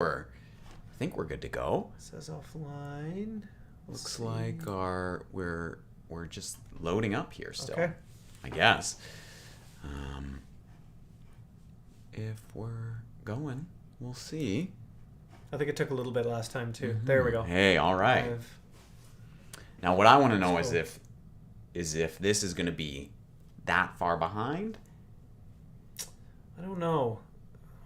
I think we're good to go. It says offline. Looks like we're just loading up here still. Okay. I guess. If we're going, we'll see. I think it took a little bit last time too. Mm-hmm. There we go. Hey, all right. Now what I want to know is if this is going to be that far behind. I don't know.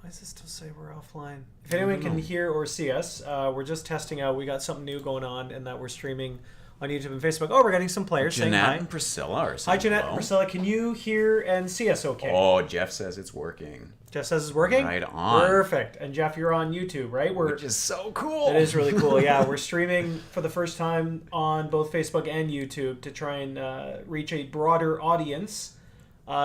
Why does it still say we're offline? If anyone can hear or see us, we're just testing out. We got something new going on in that we're streaming on YouTube and Facebook. Oh, we're getting some players saying hi. Jeanette and Priscilla are saying hi, Jeanette hello. and Priscilla. Can you hear and see us okay? Oh, Jeff says it's working. Jeff says it's working? Right on. Perfect. And Jeff, you're on YouTube, right? Which is so cool. It is really cool. Yeah, we're streaming for the first time on both Facebook and YouTube to try and reach a broader audience.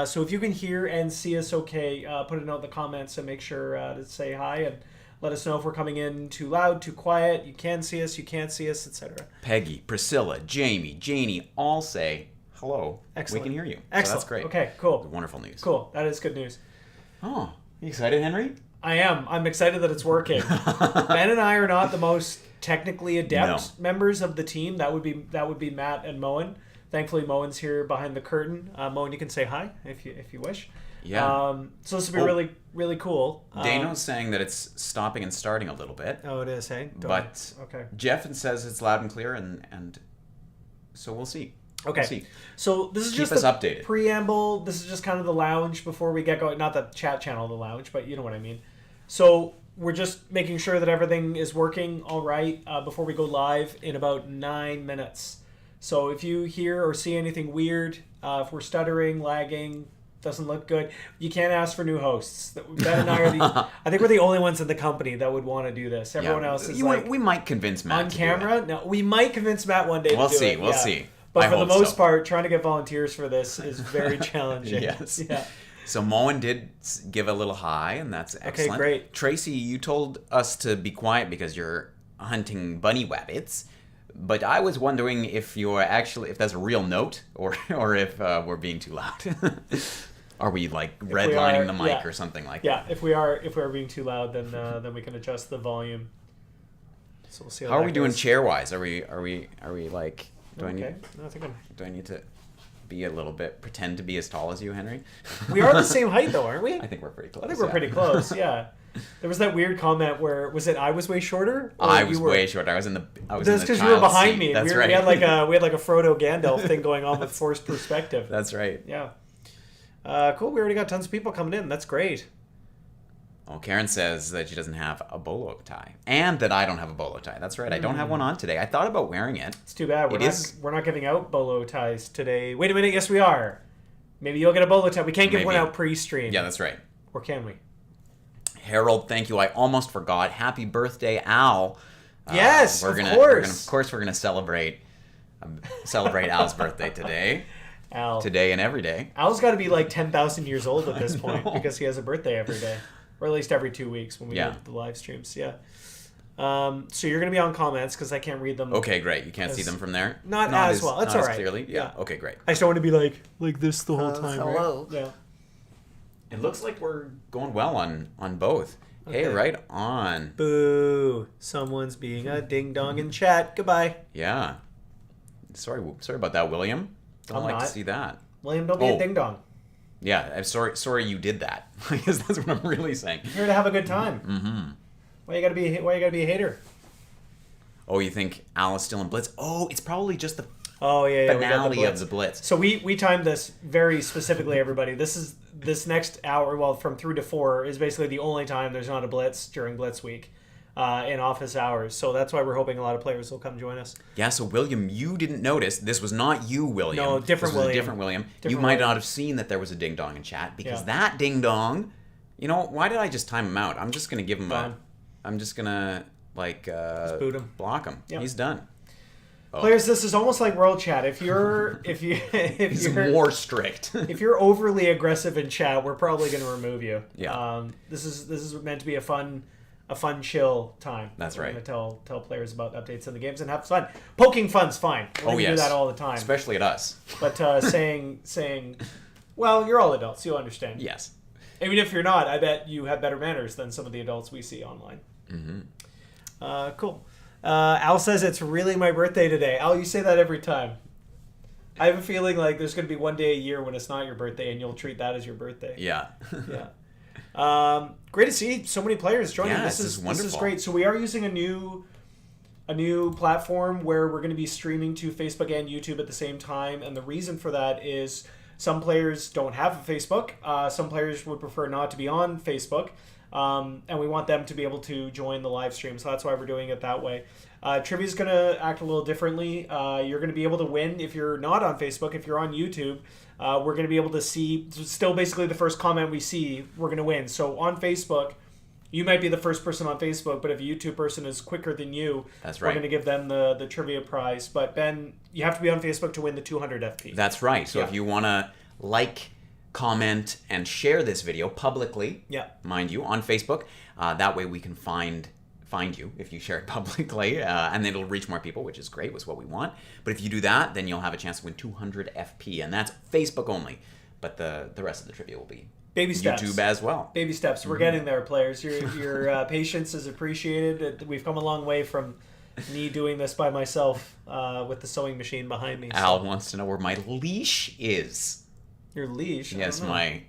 So if you can hear and see us okay, put a note in the comments and make sure to say hi and let us know if we're coming in too loud, too quiet. You can see us, you can't see us, etc. Peggy, Priscilla, Jamie, Janie all say hello. Excellent. We can hear you. Excellent. So that's great. Okay, cool. Wonderful news. Cool. That is good news. Oh, you excited, Henry? I am. I'm excited that it's working. Ben and I are not the most technically adept members of the team. That would be Matt and Moen. Thankfully, Moen's here behind the curtain. Moen, you can say hi if you wish. Yeah. So this will be really, really cool. Dano's saying that it's stopping and starting a little bit. Oh, it is, hey? Okay. Jeff says it's loud and clear, and so we'll see. Okay. We'll see. So this is Keep just us the updated. Preamble. This is just kind of the lounge before we get going. Not the chat channel, the lounge, but you know what I mean. So we're just making sure that everything is working all right before we go live in about 9 minutes. So if you hear or see anything weird, if we're stuttering, lagging, doesn't look good, you can't ask for new hosts. Ben and I are I think we're the only ones in the company that would want to do this. Everyone else is we might convince Matt on camera. No, we might convince Matt one day. We'll to do see. it. We'll see. But for the most part, trying to get volunteers for this is very challenging. Yes. Yeah. So Moen did give a little hi, and that's excellent. Okay, great. Tracy, you told us to be quiet because you're hunting bunny rabbits. But I was wondering if that's a real note, or if we're being too loud. Are we like redlining the mic or something like that? Yeah, if we are being too loud, then we can adjust the volume. So we'll see. How are we doing chair wise? Are we like? Do I need to be a little bit pretend to be as tall as you, Henry? We are the same height though, aren't we? I think we're pretty close. I think we're pretty close. Yeah. There was that weird comment where I was way shorter? I was way shorter. I was in the That's because you were behind seat. me. That's right. We had like a Frodo Gandalf thing going on with forced perspective. That's right. Yeah. Cool. We already got tons of people coming in. That's great. Well, Karen says that she doesn't have a bolo tie, and that I don't have a bolo tie. That's right. I don't have one on today. I thought about wearing it. It's too bad. We're not giving out bolo ties today. Wait a minute. Yes, we are. Maybe you'll get a bolo tie. We can't give one out pre-stream. Yeah, that's right. Or can we? Harold, thank you. I almost forgot. Happy birthday, Al. Yes, of course. We're gonna celebrate Al's birthday today. Al. Today and every day. Al's got to be like 10,000 years old at this point because he has a birthday every day. Or at least every 2 weeks when we do the live streams. Yeah. So you're going to be on comments because I can't read them. Okay, great. You can't see them from there? Not as well. That's all right. Clearly? Yeah. Okay, great. I just don't want to be like this the whole time. Hello. Right? Yeah. It looks like we're going well on both. Okay. Hey, right on. Boo. Someone's being a ding-dong in chat. Goodbye. Yeah. Sorry about that, William. Don't like to see that. William, don't be a ding-dong. Yeah, I'm sorry you did that. Because that's what I'm really saying. You're here to have a good time. Mm-hmm. Why you gotta be a hater? Oh, you think Al is still in Blitz? Oh, it's probably just the finale of the Blitz. So we timed this very specifically, everybody. This next hour, well, from 3 to 4, is basically the only time there's not a Blitz during Blitz week. In office hours. So that's why we're hoping a lot of players will come join us. Yeah, so William, you didn't notice. This was not you, William. No, different William. A different William. You might not have seen that there was a ding-dong in chat because that ding-dong, why did I just time him out? I'm just going to give him I'm just going to, just boot him. Block him. Yep. He's done. Oh. Players, this is almost like World Chat. If you're more strict. If you're overly aggressive in chat, we're probably going to remove you. Yeah. This is meant to be a fun, chill time. That's We're right. going to tell players about updates in the games and have fun. Poking fun's fine. We're going to do that all the time. Especially at us. But saying, well, you're all adults. You'll understand. Yes. Even if you're not, I bet you have better manners than some of the adults we see online. Cool. Al says it's really my birthday today. Al, you say that every time. I have a feeling like there's going to be one day a year when it's not your birthday and you'll treat that as your birthday. Yeah. Yeah. Great to see so many players joining. Yeah, this is wonderful. This is great. So we are using a new platform where we're going to be streaming to Facebook and YouTube at the same time. And the reason for that is some players don't have a Facebook. Some players would prefer not to be on Facebook. And we want them to be able to join the live stream. So that's why we're doing it that way. Trivia is going to act a little differently. You're going to be able to win if you're not on Facebook. If you're on YouTube, we're going to be able to see, still basically the first comment we see, we're going to win. So on Facebook, you might be the first person on Facebook, but if a YouTube person is quicker than you, that's right. We're going to give them the trivia prize. But Ben, you have to be on Facebook to win the 200 FP. That's right. So if you want to comment, and share this video publicly, mind you, on Facebook, that way we can find you if you share it publicly, and then it'll reach more people, which is great, was what we want. But if you do that, then you'll have a chance to win 200 FP, and that's Facebook only. But the rest of the trivia will be baby steps. YouTube as well. Baby steps. We're getting there, players. Your patience is appreciated. We've come a long way from me doing this by myself with the sewing machine behind me. Al wants to know where my leash is. Your leash? Yes, my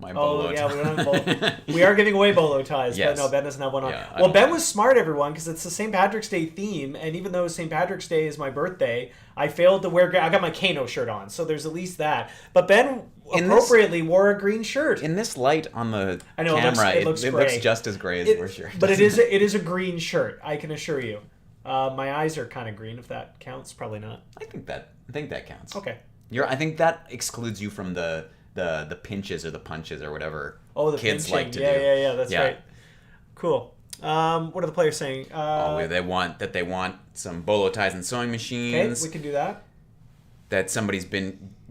bolo tie. We don't have bolo. We are giving away bolo ties, yes. but no, Ben doesn't have one on. Yeah, well, Ben was smart, everyone, because it's the St. Patrick's Day theme, and even though St. Patrick's Day is my birthday, I failed to wear... I got my Kano shirt on, so there's at least that. But Ben appropriately wore a green shirt. In this light on the camera, it looks just as gray as your shirt. But it is a green shirt, I can assure you. My eyes are kind of green, if that counts. Probably not. I think that counts. Okay. I think that excludes you from the pinches or the punches or whatever the kids pinching. like to do. Yeah, that's right. Cool. What are the players saying? They want some bolo ties and sewing machines. Okay, we can do that. That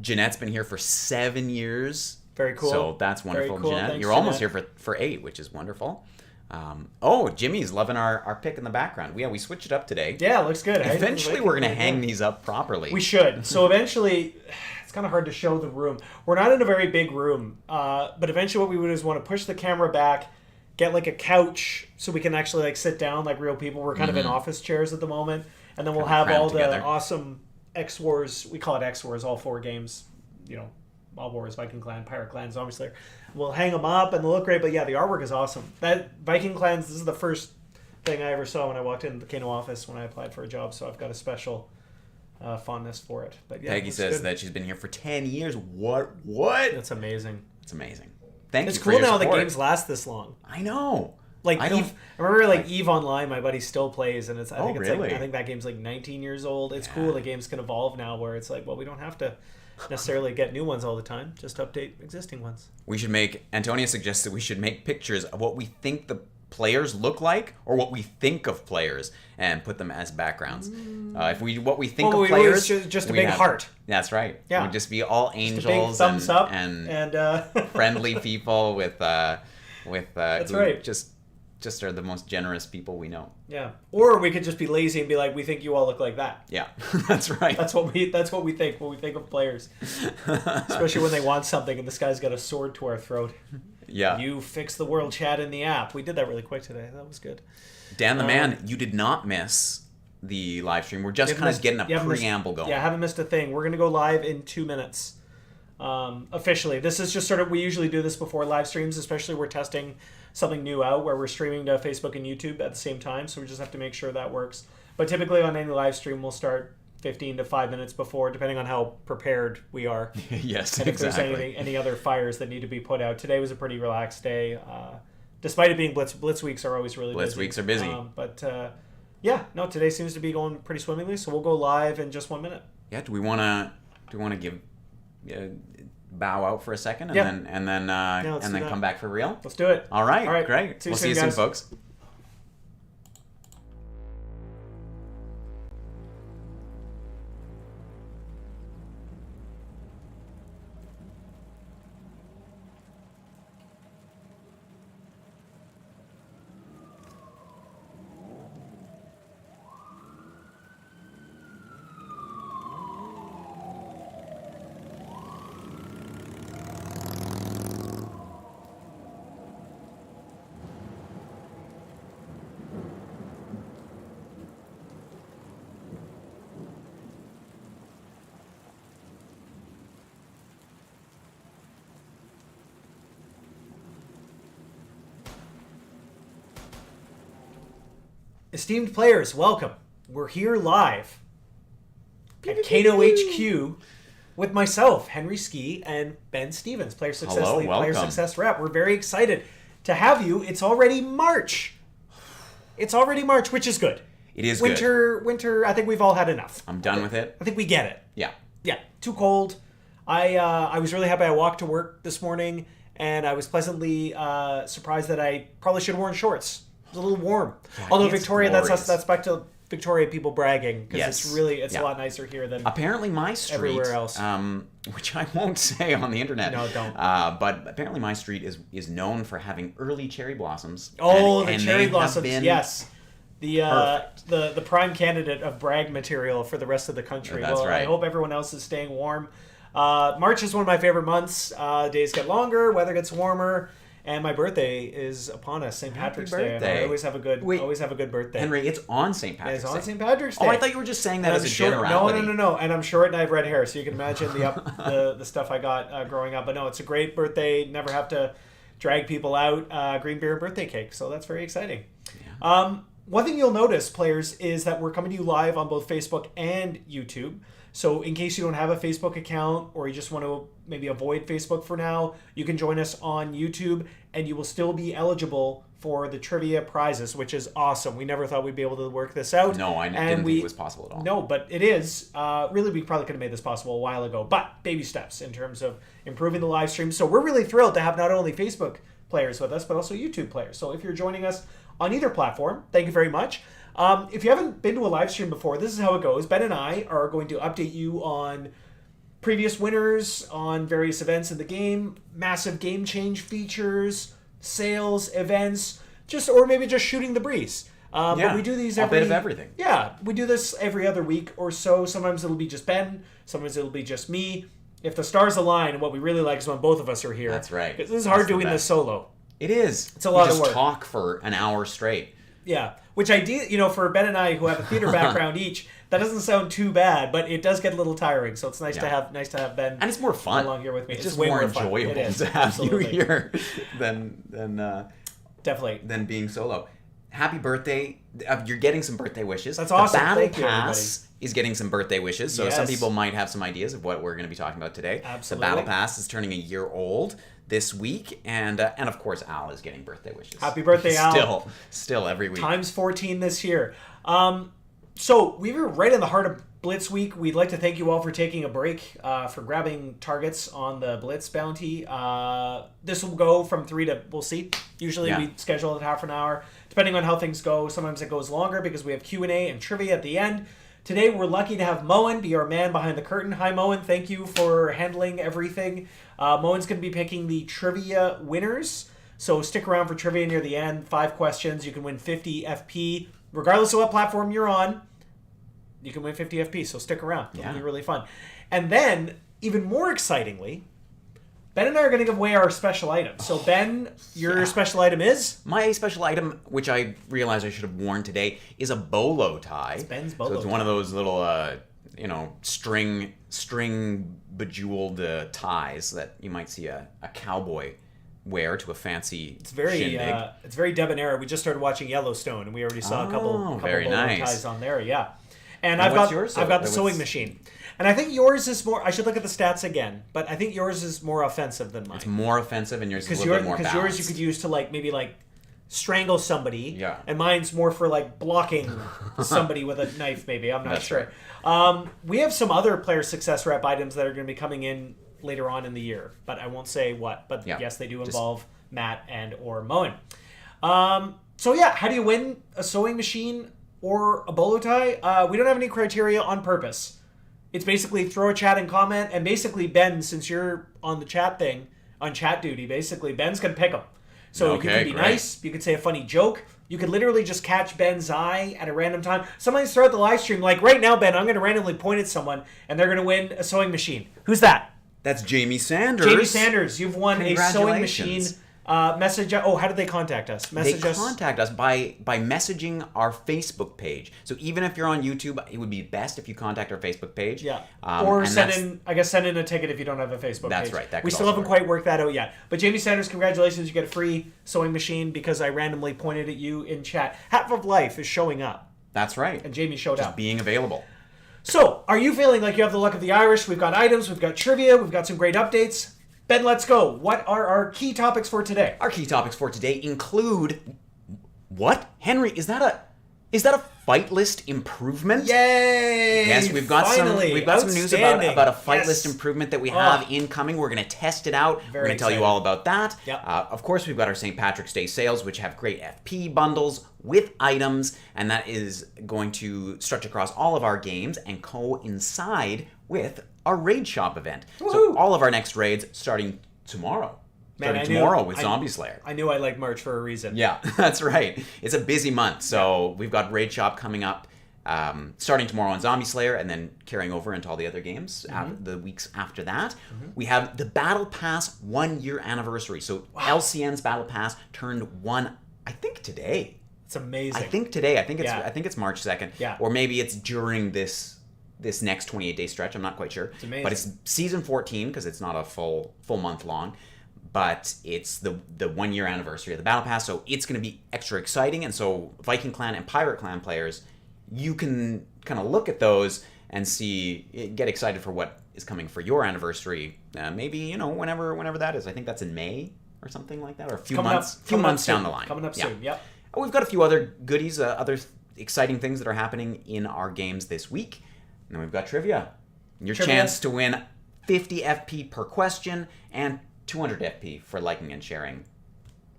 Jeanette's been here for 7 years. Very cool. So that's wonderful, cool. Jeanette. Thanks, You're almost here for 8, which is wonderful. Jimmy's loving our pick in the background. We switched it up today. Yeah, it looks good. Eventually, we're going to hang these up properly. We should. So eventually, it's kind of hard to show the room. We're not in a very big room, but eventually what we would do is want to push the camera back, get like a couch so we can actually like sit down like real people. We're kind of in office chairs at the moment, and then we'll have all the awesome X Wars. We call it X Wars, all 4 games. Mob Wars, Viking Clan, Pirate Clans, obviously. We'll hang them up and they'll look great, but yeah, the artwork is awesome. That Viking Clans, this is the first thing I ever saw when I walked into the Kano office when I applied for a job, so I've got a special fondness for it. But yeah, Peggy says that she's been here for 10 years. What? That's amazing. It's amazing. Thank you It's for cool your now support. that games last this long. I know. Like I remember Eve Online, my buddy still plays, and I think that game's like 19 years old. It's cool that games can evolve now, where it's like, well, we don't have to necessarily get new ones all the time, just update existing ones. We should Antonia suggests that we should make pictures of what we think the players look like, or what we think of players, and put them as backgrounds. What we think of players, just a big heart. That's right. Yeah, it would just be all angels, just a big thumbs up and friendly people with that's right. Just are the most generous people we know. Yeah. Or we could just be lazy and be like, we think you all look like that. Yeah, that's right. That's what we think when we think of players. Especially when they want something and this guy's got a sword to our throat. Yeah. You fix the world chat in the app. We did that really quick today. That was good. Dan the Man, you did not miss the live stream. We're just kind of getting a preamble going. Yeah, I haven't missed a thing. We're going to go live in 2 minutes. Officially. This is just we usually do this before live streams, especially we're testing something new out where we're streaming to Facebook and YouTube at the same time, so we just have to make sure that works. But typically on any live stream, we'll start 15 to 5 minutes before, depending on how prepared we are. Yes, and if there's any other fires that need to be put out. Today was a pretty relaxed day. Despite it being Blitz weeks are always really busy. Blitz weeks are busy. Today seems to be going pretty swimmingly, so we'll go live in just 1 minute. Yeah, do we want to give bow out for a second and then come back for real? Let's do it. All right. Great. We'll see you soon, folks. Esteemed players, welcome. We're here live at Kano HQ with myself, Henry Ski, and Ben Stevens, Player Success Hello, Lead, Player welcome. Success Rep. We're very excited to have you. It's already March. Which is good. It is good. Winter, I think we've all had enough. I'm done with it. I think we get it. Yeah. Yeah, too cold. I was really happy I walked to work this morning, and I was pleasantly surprised that I probably should have worn shorts. It was a little warm. Yeah, Although it's Victoria, glorious. that's back to Victoria people bragging, because Yes. it's Yeah. a lot nicer here than Apparently my street, everywhere else. which I won't say on the internet. No, don't. But apparently my street is known for having early cherry blossoms. Oh, and the they cherry have blossoms, been yes. perfect. The prime candidate of brag material for the rest of the country. That's I right. hope everyone else is staying warm. March is one of my favorite months. Days get longer, weather gets warmer, and my birthday is upon us, St. Patrick's Day. And birthday. I always have a good Wait. birthday. Henry, it's on St. Patrick's It's on Day. St. Patrick's Day. Oh, I thought you were just saying that And as I'm a short, generality. No. And I'm short and I have red hair, so you can imagine the stuff I got growing up. But no, it's a great birthday. Never have to drag people out. Green beer and birthday cake, so that's very exciting. Yeah. One thing you'll notice, players, is that we're coming to you live on both Facebook and YouTube. So in case you don't have a Facebook account or you just want to maybe avoid Facebook for now, you can join us on YouTube and you will still be eligible for the trivia prizes, which is awesome. We never thought we'd be able to work this out. No, I didn't think it was possible at all. No, but it is. Really, we probably could have made this possible a while ago. But baby steps in terms of improving the live stream. So we're really thrilled to have not only Facebook players with us, but also YouTube players. So if you're joining us on either platform, thank you very much. If you haven't been to a live stream before, this is how it goes. Ben and I are going to update you on previous winners, on various events in the game, massive game change features, sales, events, or maybe just shooting the breeze. But we do these a bit of everything. Yeah, we do this every other week or so. Sometimes it'll be just Ben, sometimes it'll be just me. If the stars align, and what we really like is when both of us are here. That's right. 'Cause this is hard That's the doing this best. solo. It is. It's a lot We of just work. talk for an hour straight. Yeah, which for Ben and I who have a theater background each, that doesn't sound too bad, but it does get a little tiring. So it's nice to have Ben. And it's more fun. along here with me. It's just way more more fun. enjoyable It is, to have absolutely. you here than Definitely. than being solo. Happy birthday! You're getting some birthday wishes. That's awesome. The Battle Thank you, Pass is getting some birthday wishes, so some Yes. people might have some ideas of what we're going to be talking about today. Absolutely. The Battle Pass is turning a year old this week, and of course Al is getting birthday wishes. Happy birthday, Al. Still every week. Times 14 this year. So we were right in the heart of Blitz Week. We'd like to thank you all for taking a break, for grabbing targets on the Blitz bounty. This will go from 3 to, we'll see. Usually we schedule it half an hour, depending on how things go. Sometimes it goes longer because we have Q&A and trivia at the end. Today we're lucky to have Moen be our man behind the curtain. Hi Moen, thank you for handling everything. Moen's going to be picking the trivia winners. So stick around for trivia near the end. 5 questions. You can win 50 FP. Regardless of what platform you're on, you can win 50 FP. So stick around. It'll be really fun. And then, even more excitingly, Ben and I are going to give away our special item. So Ben, your special item is? My special item, which I realized I should have worn today, is a bolo tie. It's Ben's bolo So it's one of those little, string bejeweled ties that you might see a cowboy wear to a fancy shindig. It's very debonair. We just started watching Yellowstone, and we already saw a couple very bolo nice. ties on there. Yeah, and What's I've got yours? I've got the sewing machine, and I think yours is more. I should look at the stats again, but I think yours is more offensive than mine. It's more offensive, and yours is a little bit more balanced. Because yours you could use to maybe strangle somebody. Yeah. And mine's more for blocking somebody with a knife. Maybe I'm not That's sure. We have some other player success rep items that are going to be coming in later on in the year, but I won't say what. But yes, they do involve Matt and or Moen. So yeah, how do you win a sewing machine or a bolo tie? We don't have any criteria on purpose. It's basically throw a chat and comment, and basically Ben, since you're on the chat thing, on chat duty, basically Ben's gonna pick them. So you can be nice, you could say a funny joke, you could literally just catch Ben's eye at a random time. Sometimes throughout the live stream, like right now, Ben, I'm gonna randomly point at someone, and they're gonna win a sewing machine. Who's that? That's Jamie Sanders. Jamie Sanders, you've won a sewing machine. Congratulations. Message. Oh, how do they contact us? Message They us. contact us by messaging our Facebook page. So even if you're on YouTube, it would be best if you contact our Facebook page. Yeah. Or send in a ticket if you don't have a Facebook page. That's right. That we could still also haven't work. quite worked that out yet. But Jamie Sanders, congratulations. You get a free sewing machine because I randomly pointed at you in chat. Half of Life is showing up. That's right. And Jamie showed Just up. being available. So, are you feeling like you have the luck of the Irish? We've got items, we've got trivia, we've got some great updates. Ben, let's go. What are our key topics for today? Our key topics for today include... What? Henry, is that a fight list improvement? Yay! Yes, we've got Finally. some news about a fight list improvement that we have incoming. We're going to test it out. We're going to tell you all about that. Yep. Of course, we've got our St. Patrick's Day sales, which have great FP bundles with items, and that is going to stretch across all of our games and coincide with our raid shop event. Woohoo! So all of our next raids starting tomorrow. Man, With Zombie Slayer. I knew I liked March for a reason. Yeah, that's right. It's a busy month, so we've got Raid Shop coming up, starting tomorrow on Zombie Slayer, and then carrying over into all the other games the weeks after that. We have the Battle Pass 1 year anniversary. So LCN's Battle Pass turned 1, I think today. It's amazing. I think today. I think it's March 2nd. Yeah. Or maybe it's during this next 28-day stretch. I'm not quite sure. It's amazing. But it's season 14 because it's not a full month long. But it's the 1 year anniversary of the Battle Pass, so it's going to be extra exciting. And so Viking Clan and Pirate Clan players, you can kind of look at those and get excited for what is coming for your anniversary. Maybe, whenever that is. I think that's in May or something like that, or a few months down the line. Coming up soon, yep. We've got a few other goodies, other exciting things that are happening in our games this week. And then we've got trivia. Your chance to win 50 FP per question and 200 FP for liking and sharing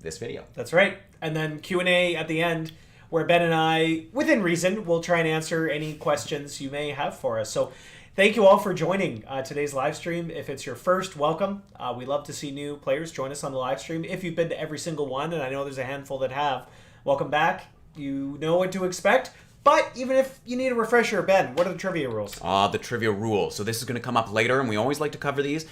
this video. That's right. And then Q&A at the end where Ben and I, within reason, will try and answer any questions you may have for us. So thank you all for joining today's live stream. If it's your first, welcome. We love to see new players join us on the live stream. If you've been to every single one, and I know there's a handful that have, welcome back. You know what to expect. But even if you need a refresher, Ben, what are the trivia rules? The trivia rules. So this is going to come up later, and we always like to cover these.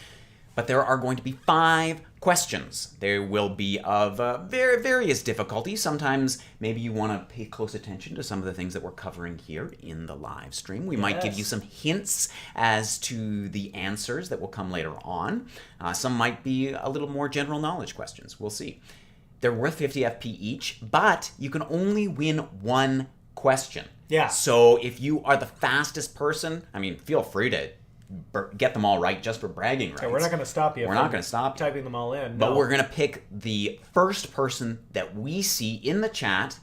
But there are going to be 5 questions. They will be of various difficulties. Sometimes maybe you want to pay close attention to some of the things that we're covering here in the live stream. We might give you some hints as to the answers that will come later on. Some might be a little more general knowledge questions. We'll see. They're worth 50 FP each, but you can only win 1 question. Yeah. So if you are the fastest person, feel free to get them all right just for bragging rights. Yeah, we're not going to stop you. We're not going to stop typing them all in. But we're going to pick the first person that we see in the chat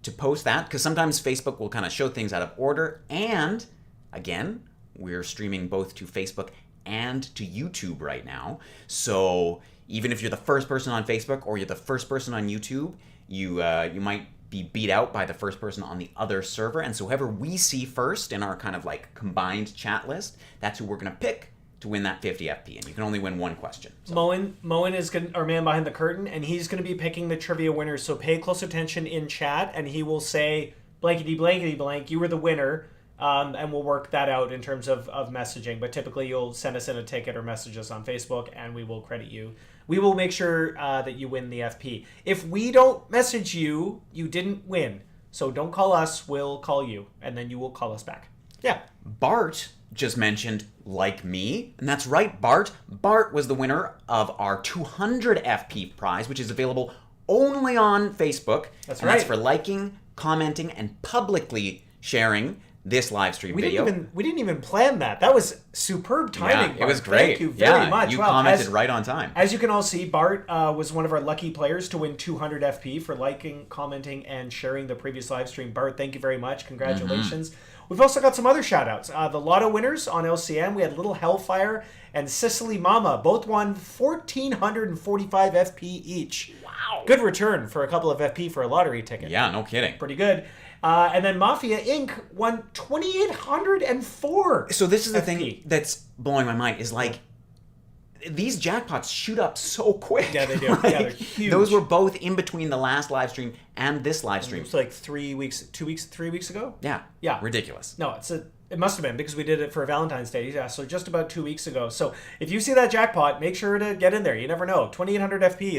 to post that, because sometimes Facebook will kind of show things out of order. And again, we're streaming both to Facebook and to YouTube right now. So even if you're the first person on Facebook or you're the first person on YouTube, you might be beat out by the first person on the other server. And so whoever we see first in our kind of like combined chat list, that's who we're going to pick to win that 50 FP. And you can only win 1 question. So. Moen is our man behind the curtain, and he's going to be picking the trivia winners. So pay close attention in chat, and he will say, blankety blankety blank, you were the winner. And we'll work that out in terms of messaging. But typically you'll send us in a ticket or message us on Facebook, and we will credit you. We will make sure that you win the FP. If we don't message you, you didn't win. So don't call us, we'll call you, and then you will call us back. Yeah. Bart just mentioned like me, and that's right, Bart. Bart was the winner of our 200 FP prize, which is available only on Facebook. That's and right. That's for liking, commenting, and publicly sharing this live stream video. We didn't even plan that. That was superb timing. Yeah, it was great. Thank you very much. You commented right on time. As you can all see, Bart was one of our lucky players to win 200 FP for liking, commenting, and sharing the previous live stream. Bart, thank you very much. Congratulations. We've also got some other shout outs. The lotto winners on LCN, we had Little Hellfire and Sicily Mama. Both won 1,445 FP each. Wow. Good return for a couple of FP for a lottery ticket. Yeah, no kidding. Pretty good. And then Mafia Inc. won 2,804. So this is the FP. thing that's blowing my mind is like, these jackpots shoot up so quick. Yeah, they do. Like, Yeah, they're huge. Those were both in between the last live stream and this live stream. It was like 3 weeks ago? Yeah. Yeah. Ridiculous. No, it must have been because we did it for Valentine's Day. Yeah, so just about 2 weeks ago. So if you see that jackpot, make sure to get in there. You never know. 2,800 FP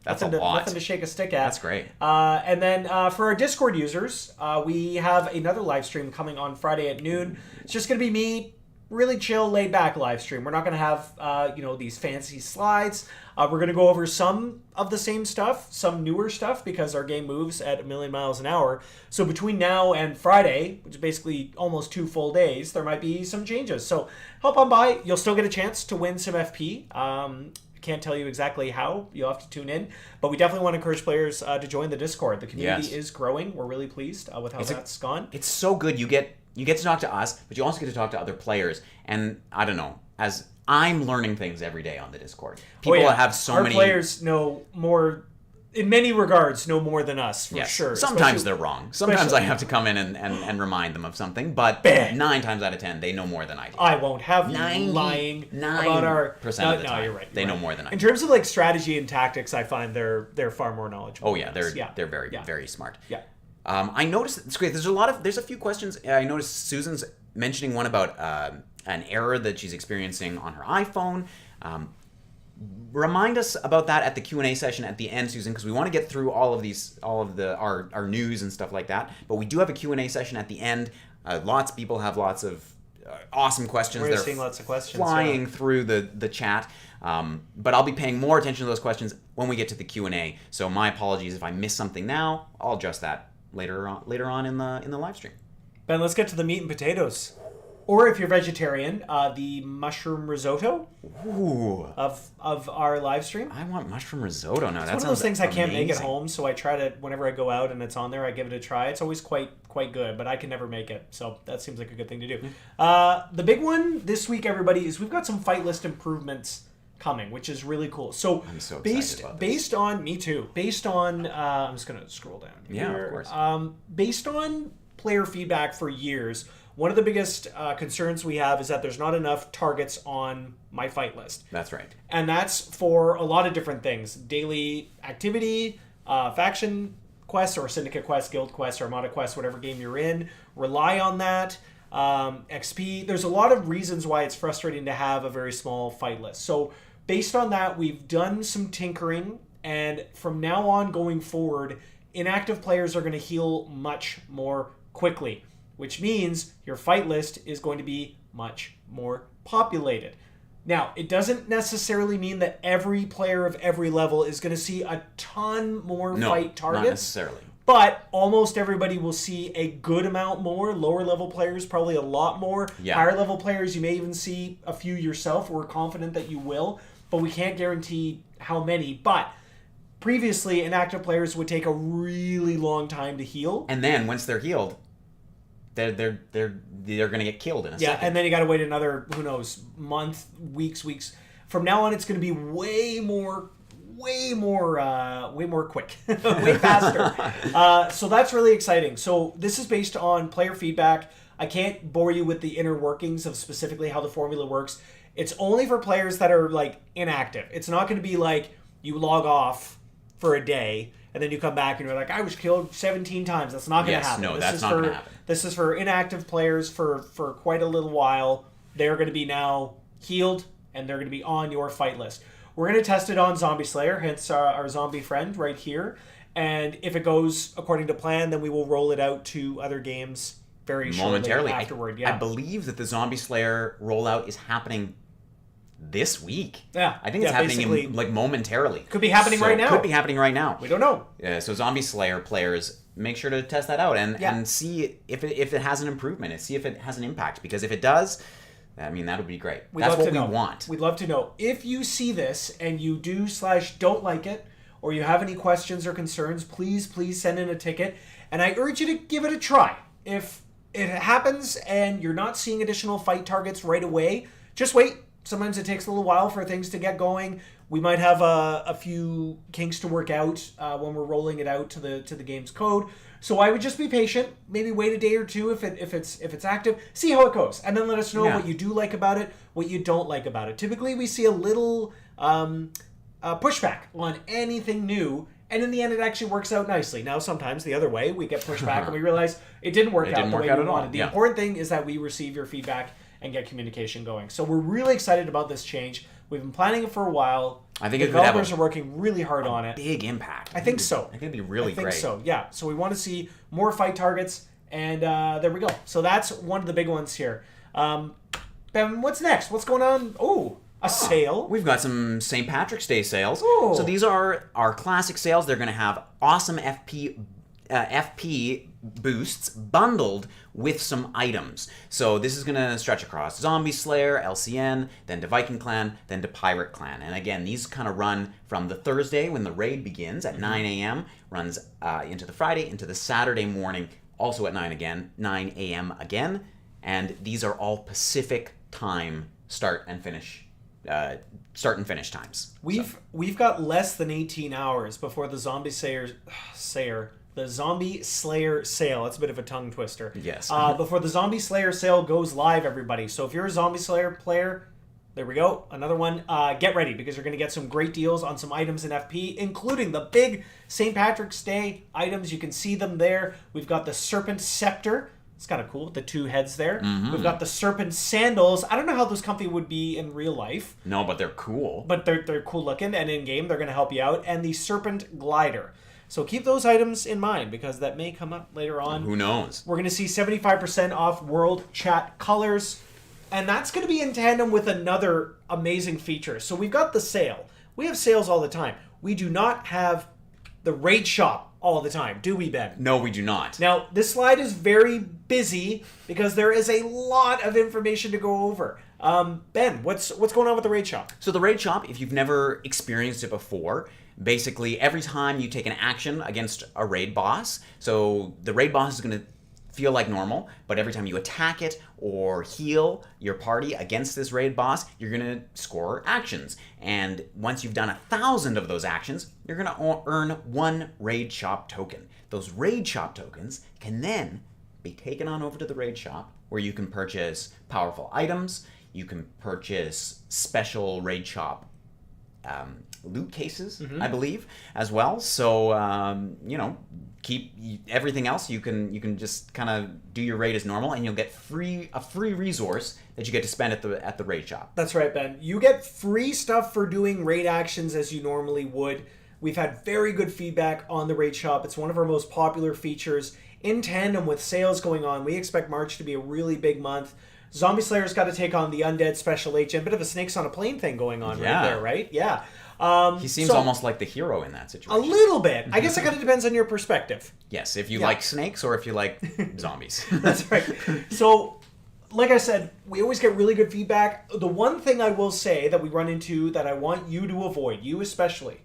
That's a lot. Nothing to shake a stick at. That's great. And then for our Discord users, we have another live stream coming on Friday at noon. It's just going to be me, really chill, laid back live stream. We're not going to have these fancy slides. We're going to go over some of the same stuff, some newer stuff, because our game moves at 1,000,000 miles an hour. So between now and Friday, which is basically almost 2 full days, there might be some changes. So hop on by. You'll still get a chance to win some FP. Can't tell you exactly how. You'll have to tune in. But we definitely want to encourage players to join the Discord. The community is growing. We're really pleased with how that's gone. It's so good. You get to talk to us, but you also get to talk to other players. And I don't know, as I'm learning things every day on the Discord. People have so many... Our players know more... In many regards, know more than us, for sure. Sometimes they're wrong. Sometimes I have to come in and remind them of something, but 9 times out of 10, they know more than I do. I won't have you lying about our... 99% of the time, no, you're right. They know more than I do. In terms of like strategy and tactics, I find they're far more knowledgeable. Oh, yeah. They're very, very smart. Yeah. I noticed... It's great. There's a few questions. I noticed Susan's mentioning one about an error that she's experiencing on her iPhone. Remind us about that at the Q&A session at the end, Susan, because we want to get through all of our news and stuff like that. But we do have a Q&A session at the end. Lots of people have lots of awesome questions. We're seeing lots of questions flying through the chat. But I'll be paying more attention to those questions when we get to the Q&A. So my apologies if I miss something now. I'll adjust that later on in the live stream. Ben, let's get to the meat and potatoes. Or if you're vegetarian, the mushroom risotto of our live stream. I want mushroom risotto now. It's one of those things I can't make at home, so I try to, whenever I go out and it's on there, I give it a try. It's always quite good, but I can never make it, so that seems like a good thing to do. The big one this week, everybody, is we've got some fight list improvements coming, which is really cool. So, I'm so excited about this. Based on me too. Based on I'm just gonna scroll down here. Yeah, of course. Based on player feedback for years, one of the biggest concerns we have is that there's not enough targets on my fight list. That's right. And that's for a lot of different things. Daily activity, faction quests or syndicate quests, guild quests, armada quests, whatever game you're in. Rely on that. XP. There's a lot of reasons why it's frustrating to have a very small fight list. So based on that, we've done some tinkering. And from now on going forward, inactive players are going to heal much more quickly, which means your fight list is going to be much more populated. Now, it doesn't necessarily mean that every player of every level is going to see a ton more fight targets. Not necessarily. But almost everybody will see a good amount more. Lower level players, probably a lot more. Yeah. Higher level players, you may even see a few yourself. We're confident that you will, but we can't guarantee how many. But previously, inactive players would take a really long time to heal. And then once they're healed, they're going to get killed in a second. Yeah, and then you got to wait another, who knows, month, weeks. From now on, it's going to be way more quick, way faster. So that's really exciting. So this is based on player feedback. I can't bore you with the inner workings of specifically how the formula works. It's only for players that are like inactive. It's not going to be like you log off for a day and then you come back and you're like, I was killed 17 times. That's not going to happen. No, that's not going to happen. This is for inactive players for quite a little while. They're going to be now healed and they're going to be on your fight list. We're going to test it on Zombie Slayer, hence our zombie friend right here. And if it goes according to plan, then we will roll it out to other games very shortly afterward. I believe that the Zombie Slayer rollout is happening this week. Yeah. I think it's happening momentarily. Could be happening right now. Could be happening right now. We don't know. So Zombie Slayer players, make sure to test that out and see if it has an improvement and see if it has an impact. Because if it does, I mean, that would be great. That's what we want. We'd love to know. If you see this and you do/don't like it, or you have any questions or concerns, please send in a ticket. And I urge you to give it a try. If it happens and you're not seeing additional fight targets right away, just wait. Sometimes it takes a little while for things to get going. We might have a few kinks to work out when we're rolling it out to the game's code. So I would just be patient. Maybe wait a day or two if it's active. See how it goes, and then let us know what you do like about it, what you don't like about it. Typically, we see a little pushback on anything new, and in the end, it actually works out nicely. Now, sometimes the other way, we get pushback and we realize it didn't work out the way we wanted. The important thing is that we receive your feedback and get communication going. So we're really excited about this change. We've been planning it for a while. I think The it could have developers are working really hard on it. big impact. I think so. I think it'd be really great. I think so, yeah. So we want to see more fight targets, and there we go. So that's one of the big ones here. Ben, what's next? What's going on? Oh, a sale. We've got some St. Patrick's Day sales. Ooh. So these are our classic sales. They're going to have awesome FP boosts bundled with some items. So this is going to stretch across Zombie Slayer, LCN, then to Viking Clan, then to Pirate Clan. And again, these kind of run from the Thursday when the raid begins at 9 a.m., runs into the Friday, into the Saturday morning, also at 9 a.m. again. And these are all Pacific time start and finish times. We've got less than 18 hours before the Zombie Slayer sale. That's a bit of a tongue twister. Yes. Before the Zombie Slayer sale goes live, everybody. So if you're a Zombie Slayer player, there we go. Another one. Get ready because you're going to get some great deals on some items in FP, including the big St. Patrick's Day items. You can see them there. We've got the Serpent Scepter. It's kind of cool, the two heads there. Mm-hmm. We've got the Serpent Sandals. I don't know how those comfy would be in real life. No, but they're cool. But they're cool looking, and in game they're going to help you out. And the Serpent Glider. So keep those items in mind because that may come up later on. Who knows? We're going to see 75% off World Chat Colors. And that's going to be in tandem with another amazing feature. So we've got the sale. We have sales all the time. We do not have the raid shop all the time, do we, Ben? No, we do not. Now, this slide is very busy because there is a lot of information to go over. Ben, what's going on with the raid shop? So the raid shop, if you've never experienced it before, basically every time you take an action against a raid boss, so the raid boss is going to feel like normal, but every time you attack it or heal your party against this raid boss, you're going to score actions. And once you've done 1,000 of those actions, you're going to earn 1 raid shop token. Those raid shop tokens can then be taken on over to the raid shop where you can purchase powerful items, you can purchase special raid shop loot cases, I believe, as well. So, keep everything else. You can just kind of do your raid as normal, and you'll get a free resource that you get to spend at the raid shop. That's right, Ben. You get free stuff for doing raid actions as you normally would. We've had very good feedback on the raid shop. It's one of our most popular features. In tandem with sales going on, we expect March to be a really big month. Zombie Slayer's got to take on the Undead Special Agent. A bit of a snakes on a plane thing going on right there, right? Yeah. He seems almost like the hero in that situation. A little bit. I guess it kind of depends on your perspective. Yes, if you like snakes or if you like zombies. That's right. So, like I said, we always get really good feedback. The one thing I will say that we run into that I want you to avoid, you especially,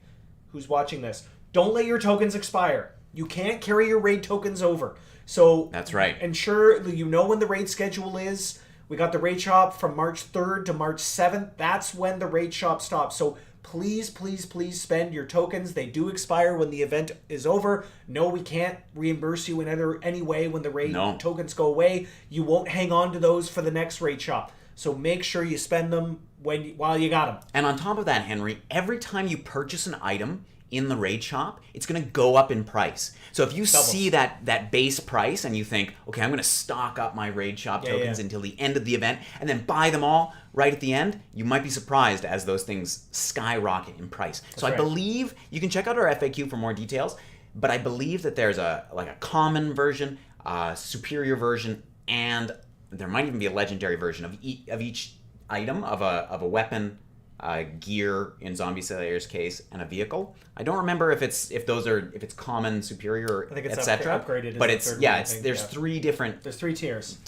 who's watching this, don't let your tokens expire. You can't carry your raid tokens over. So that's right. Ensure that you know when the raid schedule is. We got the raid shop from March 3rd to March 7th. That's when the raid shop stops. So please, please, please spend your tokens. They do expire when the event is over. No, we can't reimburse you in any way when the raid tokens go away. You won't hang on to those for the next raid shop. So make sure you spend them while you got them. And on top of that, Henry, every time you purchase an item in the raid shop, it's going to go up in price. So if you see that base price and you think, okay, I'm going to stock up my raid shop tokens until the end of the event and then buy them all right at the end, you might be surprised as those things skyrocket in price. That's so I believe you can check out our FAQ for more details, but I believe that there's a common version, a superior version, and there might even be a legendary version of each item of a weapon, gear in Zombie Slayer's case, and a vehicle. I don't remember if it's common, superior, etc. Upgraded. But there's 3 different. There's 3 tiers.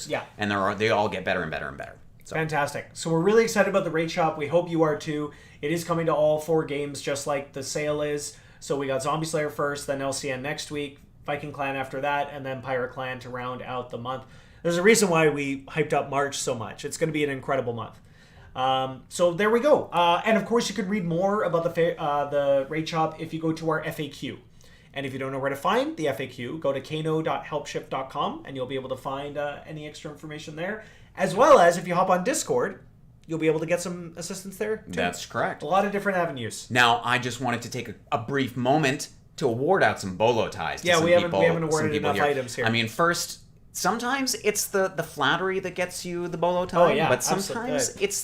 Yeah, and they all get better and better and better. So. Fantastic. So we're really excited about the raid shop. We hope you are too. It is coming to all 4 games, just like the sale is. So we got Zombie Slayer first, then LCN next week, Viking Clan after that, and then Pirate Clan to round out the month. There's a reason why we hyped up March so much. It's going to be an incredible month. So there we go. And of course, you could read more about the raid shop if you go to our FAQ. And if you don't know where to find the FAQ, go to kano.helpshift.com and you'll be able to find any extra information there. As well as if you hop on Discord, you'll be able to get some assistance there too. That's correct. A lot of different avenues. Now, I just wanted to take a brief moment to award out some bolo ties to some we haven't awarded enough here. items here. I mean, first, sometimes it's the flattery that gets you the bolo tie, Oh, yeah, but sometimes absolutely. it's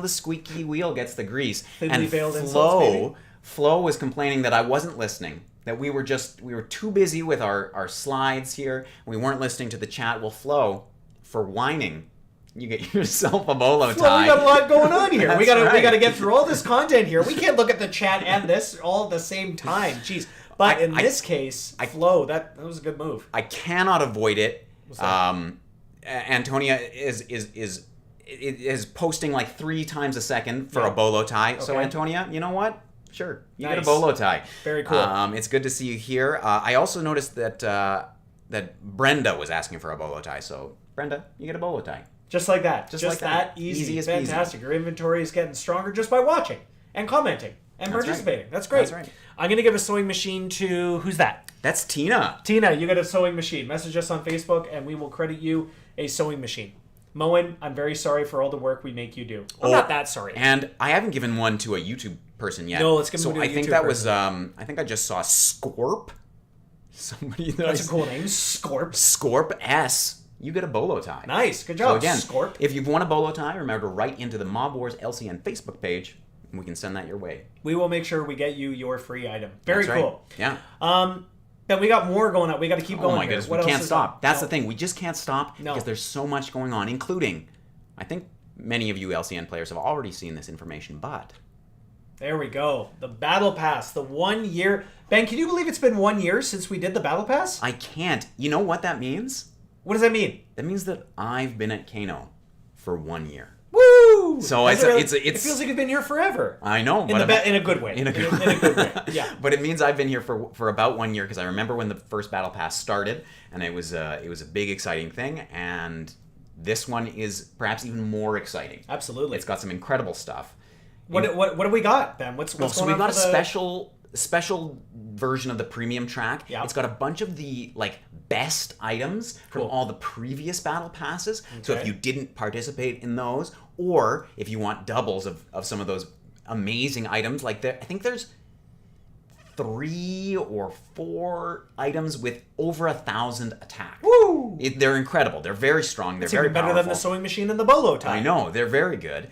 the squeaky wheel gets the grease. Thinly And veiled insults, maybe? Flo was complaining that I wasn't listening, that we were too busy with our slides here. We weren't listening to the chat. Well, Flo, for whining, you get yourself a bolo tie. Well, we got a lot going on here. we That's right. got to get through all this content here. We can't look at the chat and this all at the same time. Jeez. But in this case, Flo, that was a good move. I cannot avoid it. What's that? Antonia is posting like 3 times a second for a bolo tie. So Okay. Antonia, you know what? Sure, you get a Nice. bolo tie. Very cool. It's good to see you here. I also noticed that Brenda was asking for a bolo tie. So Brenda, you get a bolo tie. Just like that. Just like that. that. Easy. Easy as peasy. Fantastic. Your inventory is getting stronger just by watching and commenting and That's participating. right. That's great. That's right. I'm going to give a sewing machine to... Who's that? That's Tina. Tina, you get a sewing machine. Message us on Facebook and we will credit you a sewing machine. Moen, I'm very sorry for all the work we make you do. I'm not that sorry. And I haven't given one to a YouTube person yet. No, let's give so one to a I think YouTube that person. was I think I just saw Scorp. Somebody that That's a cool name. Scorp. Scorp S. You get a bolo tie. Nice. Good So job, again, Scorp. if you've won a bolo tie, remember to write into the Mob Wars LCN Facebook page, and we can send that your way. We will make sure we get you your free item. Very That's right. cool. Yeah. Then we got more going on. We got to keep going. Oh my here. goodness, What we else can't is stop. up? That's No. the thing. We just can't stop No. because there's so much going on, including, I think many of you LCN players have already seen this information, but There we go. The Battle Pass. The 1 year. Ben, can you believe it's been 1 year since we did the Battle Pass? I can't. You know what that means? What does that mean? That means that I've been at Kano for 1 year. Woo! So That's it feels like you've been here forever. I know, In a good way. In a good way. Yeah. But it means I've been here for about 1 year because I remember when the first Battle Pass started, and it was a big exciting thing, and this one is perhaps even more exciting. Absolutely. It's got some incredible stuff. What have we got, Ben? What's So going we've on got a for the... special version of the premium track. Yeah. It's got a bunch of the best items from Cool. all the previous battle passes. So if Okay. you didn't participate in those, or if you want doubles of some of those amazing items, I think there's 3 or 4 items with over 1,000 attack. Woo! They're incredible. They're very strong. They're It's very even better powerful. than the sewing machine and the bolo tie. I know, they're very good.